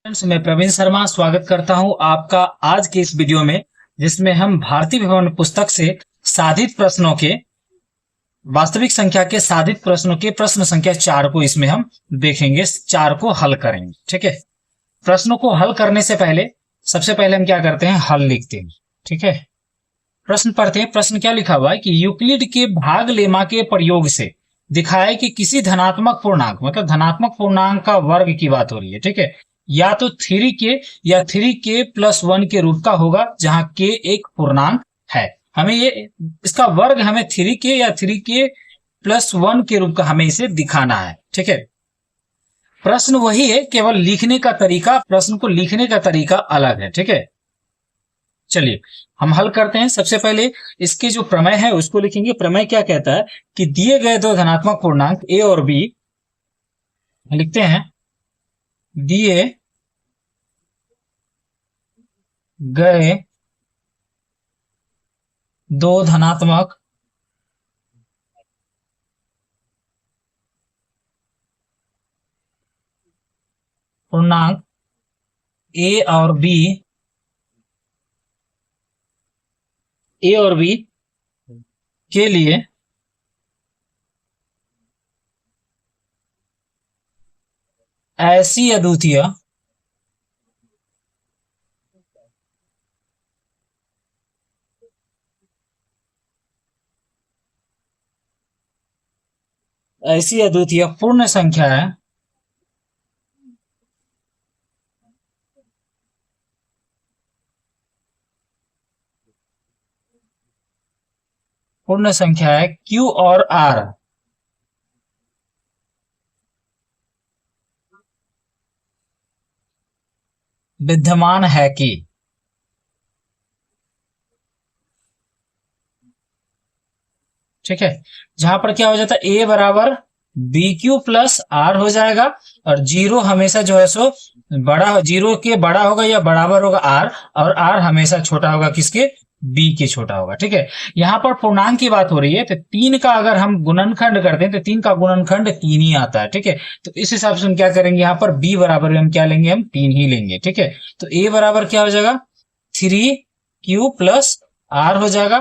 Friends, मैं प्रवीण शर्मा स्वागत करता हूं आपका आज के इस वीडियो में, जिसमें हम भारतीय भवन पुस्तक से साधित प्रश्नों के वास्तविक संख्या के साधित प्रश्नों के प्रश्न संख्या 4 को इसमें हम देखेंगे, 4 को हल करेंगे। ठीक है, प्रश्नों को हल करने से पहले सबसे पहले हम क्या करते हैं, हल लिखते हैं। ठीक है, प्रश्न पढ़ते हैं। प्रश्न क्या लिखा हुआ है कि यूक्लिड के भाग लेमा के प्रयोग से दिखाए कि किसी धनात्मक पूर्णांक, मतलब धनात्मक पूर्णांक का वर्ग की बात हो रही है। ठीक है, या तो 3k या 3k+1 के रूप का होगा, जहां k एक पूर्णांक है। हमें ये इसका वर्ग हमें 3k या 3k+1 के रूप का हमें इसे दिखाना है। ठीक है, प्रश्न वही है, केवल लिखने का तरीका, प्रश्न को लिखने का तरीका अलग है। ठीक है, चलिए हम हल करते हैं। सबसे पहले इसके जो प्रमेय है उसको लिखेंगे। प्रमेय क्या कहता है कि दिए गए दो धनात्मक पूर्णांक a और b, लिखते हैं दिए गए दो धनात्मक पूर्णांक a और b के लिए ऐसी अद्वितीय पूर्ण संख्या है Q और R विद्यमान है कि, ठीक है, जहां पर क्या हो जाता है a बराबर BQ+R हो जाएगा, और जीरो हमेशा जो है सो बड़ा, जीरो के बड़ा होगा या बराबर होगा R, और R हमेशा छोटा होगा किसके, B के छोटा होगा। ठीक है, यहाँ पर पूर्णांक की बात हो रही है, तो 3 का अगर हम गुणनखंड करते हैं तो 3 का गुणनखंड 3 ही आता है। ठीक है, तो इस हिसाब से हम क्या करेंगे, यहाँ पर B बराबर हम क्या लेंगे, हम 3 ही लेंगे। ठीक है, तो A बराबर क्या हो जाएगा, 3Q+R हो जाएगा,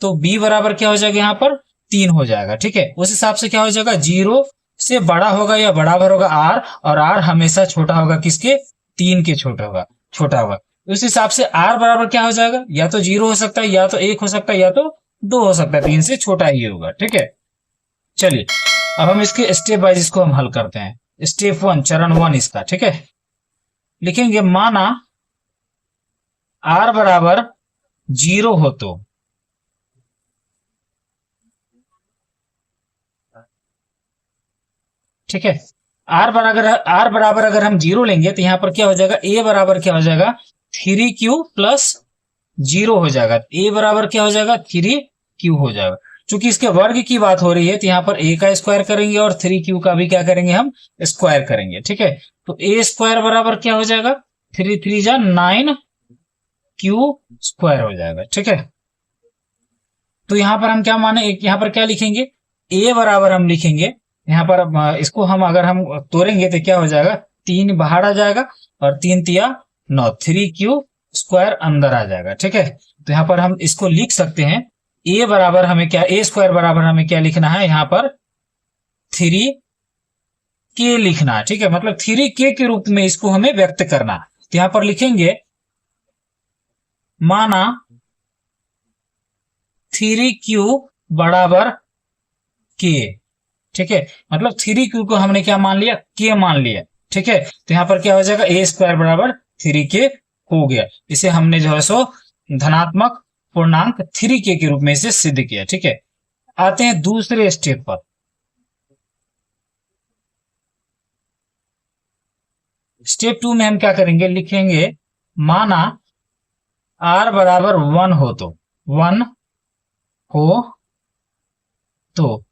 तो B बराबर क्या हो जाएगा, यहाँ पर 3 हो जाएगा। ठीक है, उस हिसाब से क्या हो जाएगा, 0 से बड़ा होगा या बराबर होगा R, और R हमेशा छोटा होगा किसके, 3 के छोटा होगा। उस हिसाब से R बराबर क्या हो जाएगा, या तो 0 हो सकता है, या तो 1 हो सकता है, या तो 2 हो सकता है, 3 से छोटा ही होगा। ठीक है, चलिए अब हम इसके स्टेप वाइज इसको हम हल करते हैं। स्टेप 1, चरण 1 इसका। ठीक है, लिखेंगे माना R बराबर 0 हो तो, ठीक है, आर बराबर अगर हम 0 लेंगे तो यहां पर क्या हो जाएगा, a बराबर क्या हो जाएगा, 3Q+0 हो जाएगा। a बराबर क्या हो जाएगा, 3Q हो जाएगा। चूंकि इसके वर्ग की बात हो रही है तो यहाँ पर a का स्क्वायर करेंगे और 3Q का भी क्या करेंगे, हम स्क्वायर करेंगे। ठीक है, तो a स्क्वायर बराबर क्या हो जाएगा, 3 3 जा 9Q² हो जाएगा। ठीक है, तो यहाँ पर हम क्या माने, यहाँ पर क्या लिखेंगे, a बराबर हम लिखेंगे यहाँ पर, इसको हम अगर हम तोड़ेंगे तो क्या हो जाएगा, 3 बाहर आ जाएगा और 3 तिया 9, 3Q² अंदर आ जाएगा। ठीक है, तो यहाँ पर हम इसको लिख सकते हैं, a बराबर हमें क्या, a स्क्वायर बराबर हमें क्या लिखना है, यहाँ पर 3k लिखना है। ठीक है, मतलब 3k के रूप में इसको हमें व्यक्त करना है। तो यहाँ पर लिखेंगे माना 3Q बराबर k। ठीक है, मतलब 3Q को हमने क्या मान लिया, k मान लिया। ठीक है, तो यहाँ पर क्या हो जाएगा, a स्क्वायर बराबर 3k हो गया। इसे हमने जो है सो धनात्मक पूर्णांक 3k के रूप में इसे सिद्ध किया। ठीक है, आते हैं दूसरे स्टेप पर। स्टेप 2 में हम क्या करेंगे, लिखेंगे माना r बराबर 1 हो तो, 1 हो तो,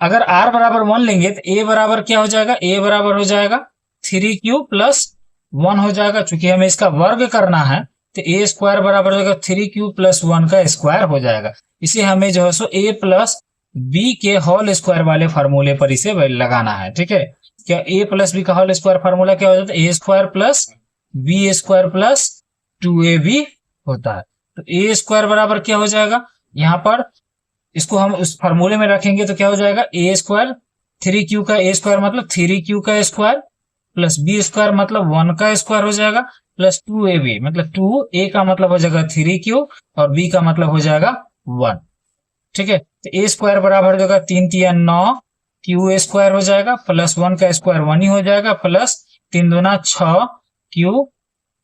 अगर r बराबर 1 लेंगे तो a बराबर क्या हो जाएगा, a बराबर हो जाएगा 3Q+1 हो जाएगा। चूंकि हमें इसका वर्ग करना है तो a स्क्वायर बराबर हो जाएगा 3Q+1 का स्क्वायर हो जाएगा। इसे हमें जो है सो a+ b के होल स्क्वायर वाले फार्मूले पर इसे लगाना है। ठीक है, क्या ए प्लस बी का होल स्क्वायर फॉर्मूला क्या हो जाता है, A square plus B square plus 2ab होता है। तो ए स्क्वायर बराबर क्या हो जाएगा, यहाँ पर इसको हम उस फॉर्मूले में रखेंगे तो क्या हो जाएगा, ए स्क्वायर 3q का ए स्क्वायर मतलब 3q का स्क्वायर प्लस बी स्क्वायर मतलब 1 का स्क्वायर हो जाएगा प्लस 2ab मतलब 2a का मतलब हो जाएगा 3q और b का मतलब हो जाएगा 1। ठीक है, तो ए स्क्वायर बराबर हो जाएगा 3 तिया 9 q स्क्वायर हो जाएगा प्लस 1 का स्क्वायर 1 ही हो जाएगा प्लस 3 दूना 6q,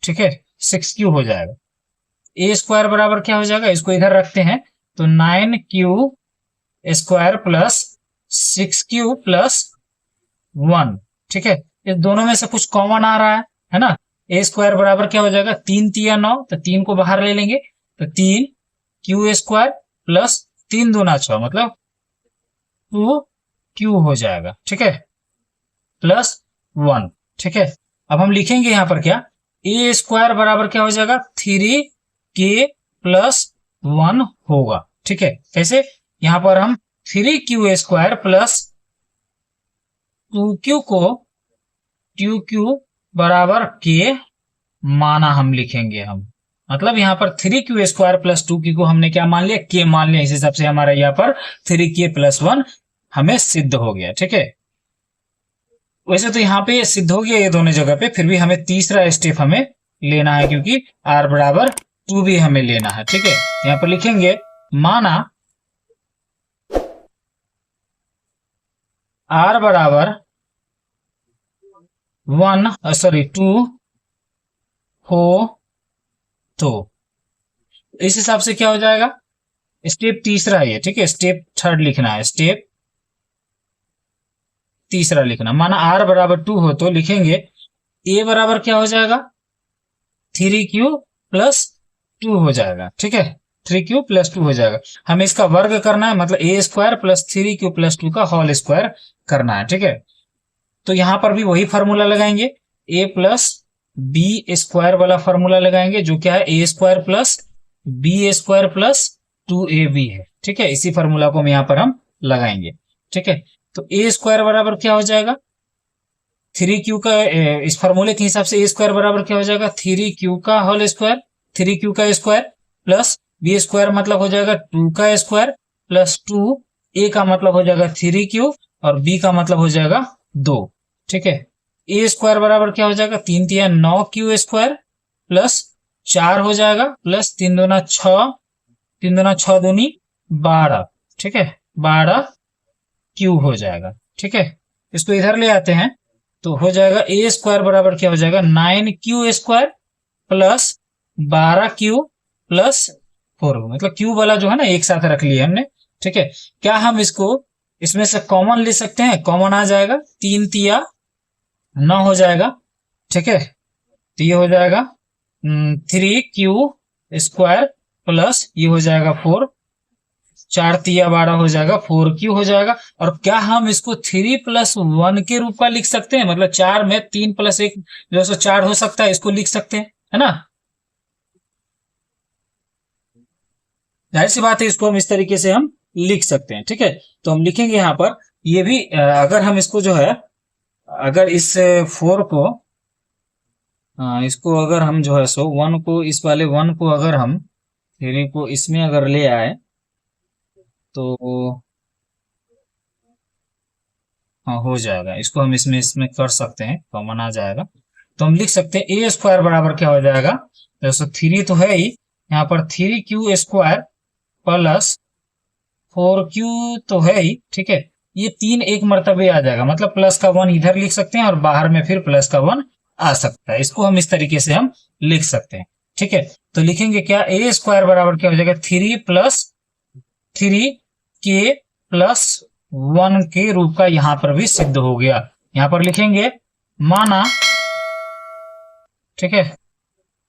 ठीक है 6q हो जाएगा। ए स्क्वायर बराबर क्या हो जाएगा, इसको इधर रखते हैं तो 9q square plus 6q plus 1। ठीक है, इस दोनों में से कुछ कॉमन आ रहा है ना। ए स्क्वायर बराबर क्या हो जाएगा, 3 तिया 9 तो 3 को बाहर ले लेंगे तो 3q स्क्वायर प्लस 3 दूना 6 मतलब 2q हो जाएगा। ठीक है, प्लस 1। ठीक है, अब हम लिखेंगे यहाँ पर क्या, ए स्क्वायर बराबर क्या हो जाएगा 3k प्लस 1 होगा। ठीक है, कैसे, यहाँ पर हम 3q स्क्वायर प्लस 2q को 2q बराबर के माना हम लिखेंगे हम, मतलब यहाँ पर 3q स्क्वायर प्लस 2q को हमने क्या मान लिया, के मान लिया। इस हिसाब से हमारा यहाँ पर 3k प्लस 1 हमें सिद्ध हो गया। ठीक है, वैसे तो यहाँ पे सिद्ध हो गया ये दोनों जगह पे, फिर भी हमें तीसरा स्टेप हमें लेना है क्योंकि r बराबर 2 भी हमें लेना है। ठीक है, यहाँ पर लिखेंगे माना r बराबर 2 हो तो इस हिसाब से क्या हो जाएगा, स्टेप तीसरा है ये। ठीक है, स्टेप थर्ड लिखना है, स्टेप तीसरा लिखना। माना r बराबर 2 हो तो लिखेंगे a बराबर क्या हो जाएगा 3q प्लस 2 हो जाएगा। ठीक है, 3q प्लस 2 हो जाएगा। हमें इसका वर्ग करना है मतलब a square plus 3q plus 2 का होल स्क्वायर करना है। ठीक है, तो यहां पर भी वही फॉर्मूला लगाएंगे, a प्लस बी स्क्वायर वाला फॉर्मूला लगाएंगे जो क्या है a square plus B square plus 2ab है। ठीक है, इसी फॉर्मूला को हम यहाँ पर हम लगाएंगे। ठीक है, तो a स्क्वायर बराबर क्या हो जाएगा 3q का, इस फॉर्मूले के हिसाब से a स्क्वायर बराबर क्या हो जाएगा 3q का होल स्क्वायर, 3q का स्क्वायर प्लस बी स्क्वायर मतलब हो जाएगा 2 का स्क्वायर प्लस 2a का मतलब हो जाएगा 3q और b का मतलब हो जाएगा 2। ठीक है, a स्क्वायर बराबर क्या हो जाएगा 3 तिया 9q स्क्वायर प्लस 4 हो जाएगा प्लस 3 दूना 6, 3 दूना 6 दूनी 12। ठीक है, 12q हो जाएगा। ठीक है, इसको इधर ले आते हैं तो हो जाएगा a स्क्वायर बराबर क्या हो जाएगा 9q square plus 12q plus 4, मतलब q वाला जो है ना एक साथ रख लिया हमने। ठीक है, क्या हम इसको इसमें से कॉमन ले सकते हैं, कॉमन आ जाएगा 3 तिया 9 हो जाएगा। ठीक है, तो ये हो जाएगा 3q स्क्वायर प्लस ये हो जाएगा 4, 4 तिया 12 हो जाएगा 4q हो जाएगा। और क्या हम इसको 3 प्लस 1 के रूप का लिख सकते हैं, मतलब 4 में 3 प्लस 1 जो सो 4 हो सकता है, इसको लिख सकते हैं, है ना। जाहिर सी बात है इसको हम इस तरीके से हम लिख सकते हैं। ठीक है, तो हम लिखेंगे यहाँ पर ये भी, अगर हम इसको जो है, अगर इस 4 को इसको अगर हम जो है सो 1 को, इस वाले 1 को अगर हम 3 को इसमें अगर ले आए तो हाँ हो जाएगा, इसको हम इसमें कर सकते हैं, कॉमन आ जाएगा। तो हम लिख सकते हैं ए स्क्वायर बराबर क्या हो जाएगा, जैसे 3 तो है ही, यहाँ पर 3q स्क्वायर प्लस 4q तो है ही। ठीक है, ये 3 एक मर्तबे आ जाएगा, मतलब प्लस का 1 इधर लिख सकते हैं और बाहर में फिर प्लस का 1 आ सकता है। इसको हम इस तरीके से हम लिख सकते हैं। ठीक है, तो लिखेंगे क्या ए स्क्वायर बराबर क्या हो जाएगा 3 प्लस 3k प्लस 1 के रूप का यहाँ पर भी सिद्ध हो गया। यहाँ पर लिखेंगे माना, ठीक है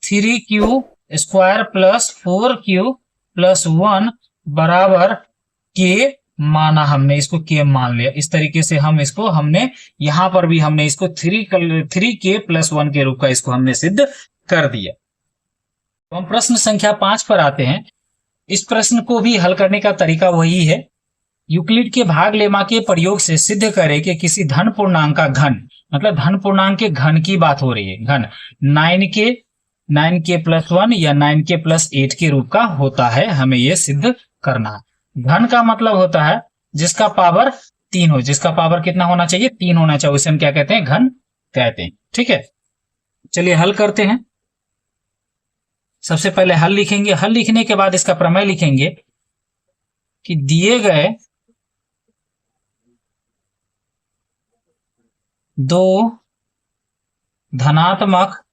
3q square plus 4q plus 1 बराबर के माना, हमने इसको के मान लिया। इस तरीके से हम इसको हमने यहां पर भी हमने इसको 3k प्लस 1 के रूप का इसको हमने सिद्ध कर दिया। तो हम प्रश्न संख्या 5 पर आते हैं। इस प्रश्न को भी हल करने का तरीका वही है, यूक्लिड के भाग लेमा के प्रयोग से सिद्ध करे कि किसी धन पूर्णांक का घन, मतलब धन पूर्णांक के घन की बात हो रही है, घन 9k+1 या 9k+8 के रूप का होता है, हमें यह सिद्ध करना है। घन का मतलब होता है जिसका पावर 3 हो, जिसका पावर कितना होना चाहिए, 3 होना चाहिए, उसे हम क्या कहते हैं, घन कहते हैं। ठीक है, चलिए हल करते हैं। सबसे पहले हल लिखेंगे, हल लिखने के बाद इसका प्रमेय लिखेंगे कि दिए गए दो धनात्मक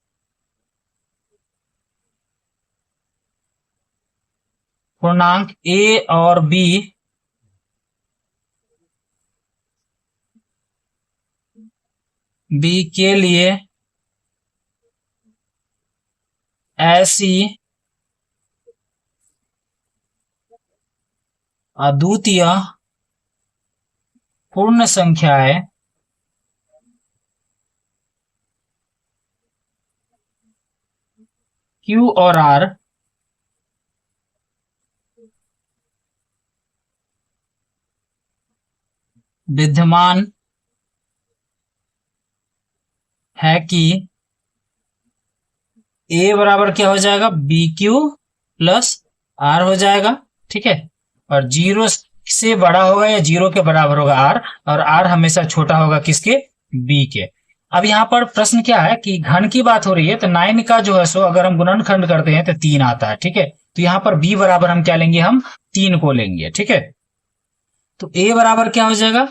पूर्णांक ए और बी के लिए ऐसी अद्वितीय पूर्ण संख्याएं Q और R विद्यमान है कि A बराबर क्या हो जाएगा, BQ+R हो जाएगा। ठीक है, और 0 से बड़ा होगा या 0 के बराबर होगा R, और R हमेशा छोटा होगा किसके, B के। अब यहाँ पर प्रश्न क्या है कि घन की बात हो रही है, तो 9 का जो है सो अगर हम गुणनखंड करते हैं तो 3 आता है। ठीक है, तो यहाँ पर B बराबर हम क्या लेंगे, हम 3 को लेंगे। ठीक है, तो A बराबर क्या हो जाएगा,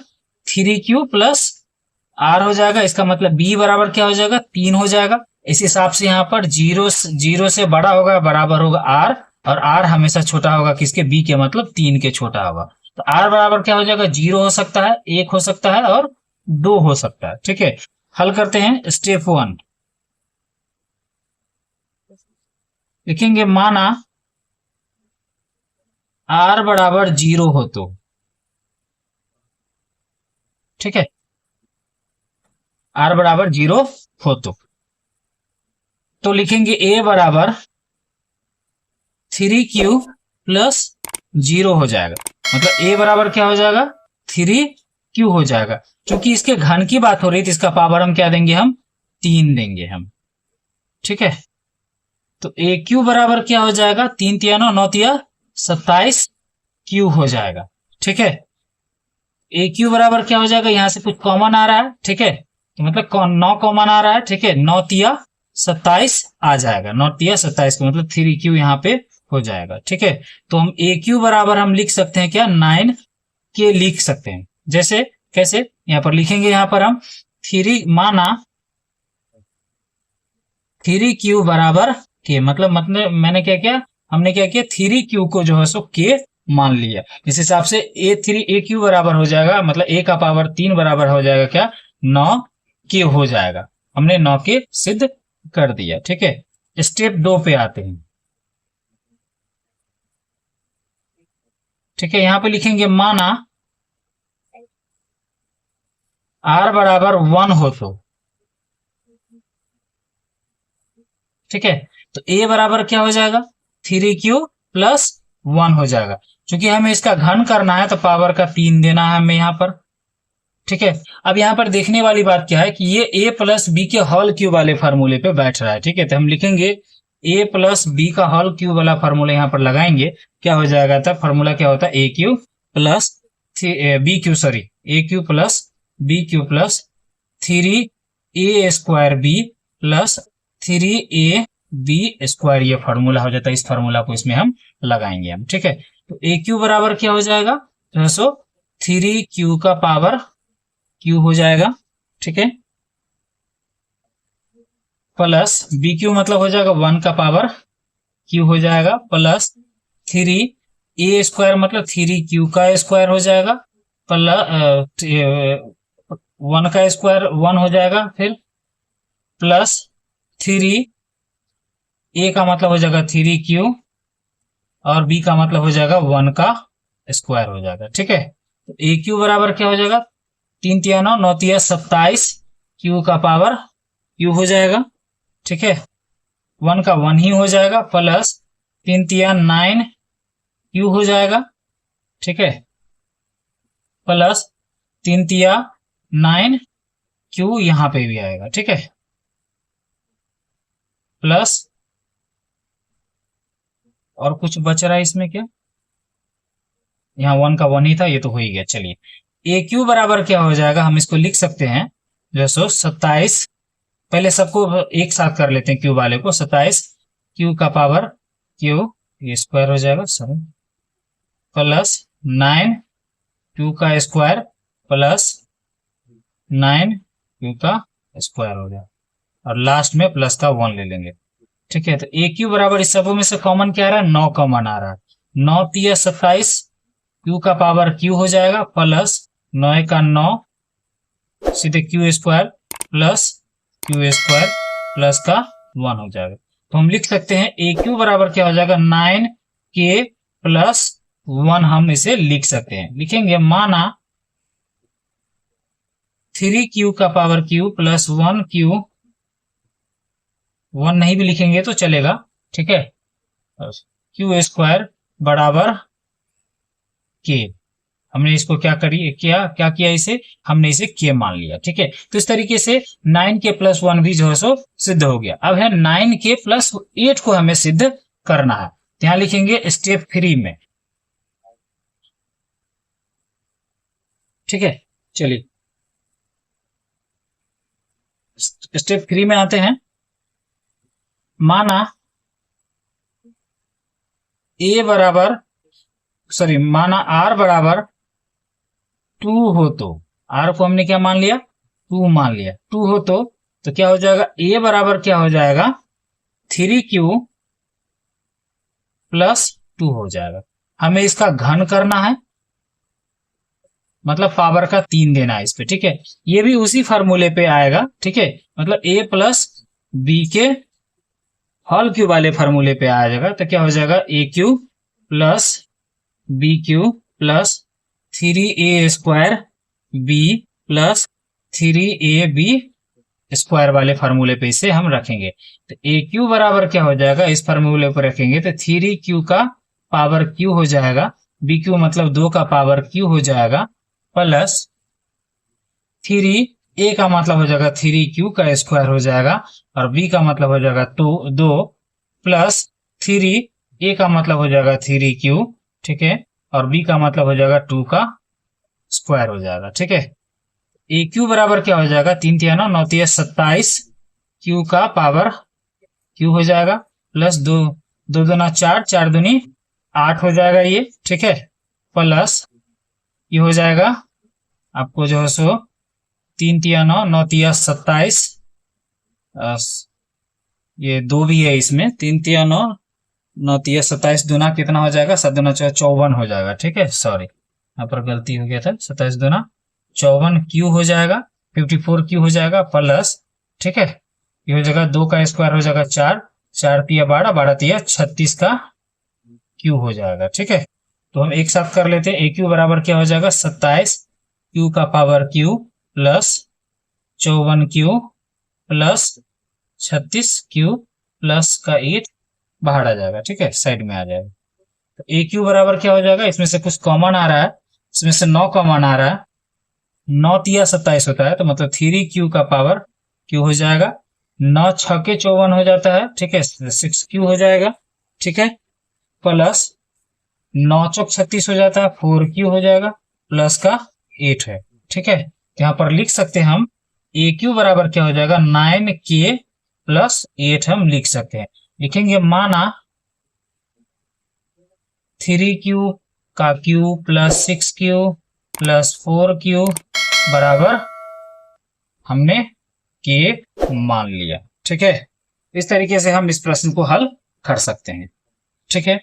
3Q+R हो जाएगा, इसका मतलब B बराबर क्या हो जाएगा, 3 हो जाएगा। इस हिसाब से यहाँ पर 0 से बड़ा होगा बराबर होगा R, और R हमेशा छोटा होगा किसके, B के, मतलब 3 के छोटा होगा। तो R बराबर क्या हो जाएगा, 0 हो सकता है, 1 हो सकता है और 2 हो सकता है। ठीक है, हल करते हैं। स्टेप 1 लिखेंगे, माना R बराबर 0 हो तो, ठीक है, R बराबर 0 हो तो लिखेंगे A बराबर 3Q+0 हो जाएगा, मतलब A बराबर क्या हो जाएगा, 3Q हो जाएगा। क्योंकि इसके घन की बात हो रही थी, इसका पावर हम क्या देंगे, हम 3 देंगे हम। ठीक है, तो AQ बराबर क्या हो जाएगा, 3 तिया 9, 9 तिया 27 Q हो जाएगा। ठीक है, AQ बराबर क्या हो जाएगा, यहां से कुछ कॉमन आ रहा है। ठीक है, तो मतलब 9 कॉमन आ रहा है। ठीक है, 9 तिया 27 आ जाएगा, 9 तिया 27 को मतलब 3Q यहाँ पे हो जाएगा। ठीक है, तो हम AQ बराबर हम लिख सकते हैं क्या, 9K लिख सकते हैं। जैसे कैसे, यहाँ पर लिखेंगे, यहाँ पर हम 3 माना 3Q बराबर K, मतलब मैंने क्या किया, हमने क्या किया, 3Q को जो है सो K मान लिया। इस हिसाब से AQ बराबर हो जाएगा, मतलब A का पावर 3 बराबर हो जाएगा क्या, 9K हो जाएगा। हमने 9K सिद्ध कर दिया। ठीक है, स्टेप 2 पे आते हैं। ठीक है, यहां पे लिखेंगे, माना R बराबर 1 हो तो, ठीक है, तो A बराबर क्या हो जाएगा, 3Q+1 हो जाएगा। क्योंकि हमें इसका घन करना है तो पावर का 3 देना है हमें यहाँ पर। ठीक है, अब यहाँ पर देखने वाली बात क्या है कि ये A+B के होल क्यूब वाले फार्मूले पे बैठ रहा है। ठीक है, तो हम लिखेंगे A+B का होल क्यूब वाला फार्मूला यहाँ पर लगाएंगे, क्या हो जाएगा, तब फार्मूला क्या होता है, AQ+B+3A² ये फार्मूला हो जाता है। इस फार्मूला को इसमें हम लगाएंगे हम। ठीक है, तो AQ बराबर क्या हो जाएगा, तो 3Q का पावर Q हो जाएगा। ठीक है, प्लस BQ मतलब हो जाएगा 1 का पावर Q हो जाएगा, प्लस 3A² मतलब 3Q का स्क्वायर हो जाएगा, प्लस 1 का स्क्वायर 1 हो जाएगा, फिर प्लस 3A का मतलब हो जाएगा 3Q और B का मतलब हो जाएगा 1 का स्क्वायर हो जाएगा। ठीक है, तो AQ बराबर क्या हो जाएगा, 3 तिया 9, 9 तिया 27 Q का पावर Q हो जाएगा। ठीक है, 1 का 1 ही हो जाएगा, प्लस 3 तिया 9 Q हो जाएगा। ठीक है, प्लस 3 तिया 9 क्यू यहां पे भी आएगा, ठीक है, प्लस और कुछ बच रहा है इसमें क्या, यहाँ 1 का 1 ही था, ये तो हो ही गया। चलिए ए क्यू बराबर क्या हो जाएगा, हम इसको लिख सकते हैं जो सो 27, पहले सबको एक साथ कर लेते हैं क्यू वाले को, 27 क्यू का पावर क्यू ये स्क्वायर हो जाएगा, सॉरी, प्लस 9 क्यू का स्क्वायर प्लस 9 क्यू का स्क्वायर हो गया, और लास्ट में प्लस का 1 ले लेंगे, ठीक है। तो ए क्यू बराबर इस सबों में से कॉमन क्या आ रहा है, 9 कॉमन आ रहा है, 9 तिया 27 क्यू का पावर क्यू हो जाएगा प्लस 9 का 9 सीधे Q square plus Q square plus का 1 हो जाएगा। तो हम लिख सकते हैं ए क्यू बराबर क्या हो जाएगा, 9 के प्लस 1 हम इसे लिख सकते हैं, लिखेंगे माना 3 क्यू का पावर क्यू प्लस 1 क्यू, 1 नहीं भी लिखेंगे तो चलेगा, ठीक है, क्यू स्क्वायर बराबर के, हमने इसको क्या किया इसे, हमने इसे के मान लिया, ठीक है। तो इस तरीके से 9 के प्लस 1 भी जो है सो सिद्ध हो गया। अब है 9 के प्लस 8 को हमें सिद्ध करना है, तो यहां लिखेंगे स्टेप 3 में, ठीक है। चलिए स्टेप 3 में आते हैं। माना माना आर बराबर 2 हो, तो आर को हमने क्या मान लिया, 2 मान लिया, 2 हो तो क्या हो जाएगा, ए बराबर क्या हो जाएगा 3q प्लस 2 हो जाएगा। हमें इसका घन करना है, मतलब पावर का 3 देना है इस पे, ठीक है। ये भी उसी फार्मूले पे आएगा, ठीक है, मतलब a प्लस बी के होल क्यूब वाले फार्मूले पे आ जाएगा। तो क्या हो जाएगा, A cube plus B cube plus 3a square B plus 3ab square वाले फार्मूले पे इसे हम रखेंगे। तो ए क्यू बराबर क्या हो जाएगा, इस फार्मूले पर रखेंगे तो 3q का पावर q हो जाएगा, बी क्यू मतलब 2 का पावर q हो जाएगा, प्लस 3a का मतलब हो जाएगा 3q का स्क्वायर हो जाएगा, और b का मतलब हो जाएगा 2 प्लस 3a का मतलब हो जाएगा 3q, ठीक है, और b का मतलब हो जाएगा 2 का स्क्वायर हो जाएगा, ठीक है। ए क्यू बराबर क्या हो जाएगा, 3 तिया 9 9 तिया 27 क्यू का पावर क्यू हो जाएगा, प्लस 2 2 दूना 4 4 दूनी 8 हो जाएगा ये, ठीक है, प्लस ये हो जाएगा आपको जो है सो 3 तिया 9 9 तिया 27, ये 2 भी है इसमें, 3 तिया 9 9 तिया 27 दूना कितना हो जाएगा, 7 दूना 54 हो जाएगा, ठीक है, सॉरी यहाँ पर गलती हो गया था, 27 दूना 54 क्यू हो जाएगा, 54 क्यू हो जाएगा, प्लस, ठीक है, ये हो जाएगा 2 का स्क्वायर हो जाएगा 4 4 तिया 12 12 तिया 36 का क्यू हो जाएगा, ठीक है। तो हम एक साथ कर लेते हैं, ए क्यू बराबर क्या हो जाएगा, 27 क्यू का power Q plus 54 Q plus 36 Q plus का 8 बाहर आ जाएगा, ठीक है, साइड में आ जाएगा। तो ए क्यू बराबर क्या हो जाएगा, इसमें से कुछ कॉमन आ रहा है, इसमें से 9 कॉमन आ रहा है, 9 तिया 27 होता है, तो मतलब 3q का पावर q हो जाएगा, 9 6 के 54 हो जाता है, ठीक है, 6q हो जाएगा, ठीक है, प्लस 9 चौक 36 हो जाता है, 4q हो जाएगा, प्लस का 8 है, ठीक है। तो यहाँ पर लिख सकते हैं हम ए क्यू बराबर क्या हो जाएगा, 9k प्लस 8 हम लिख सकते हैं, लिखेंगे माना 3q का q plus 6q plus 4q बराबर हमने के मान लिया, ठीक है। इस तरीके से हम इस प्रश्न को हल कर सकते हैं, ठीक है।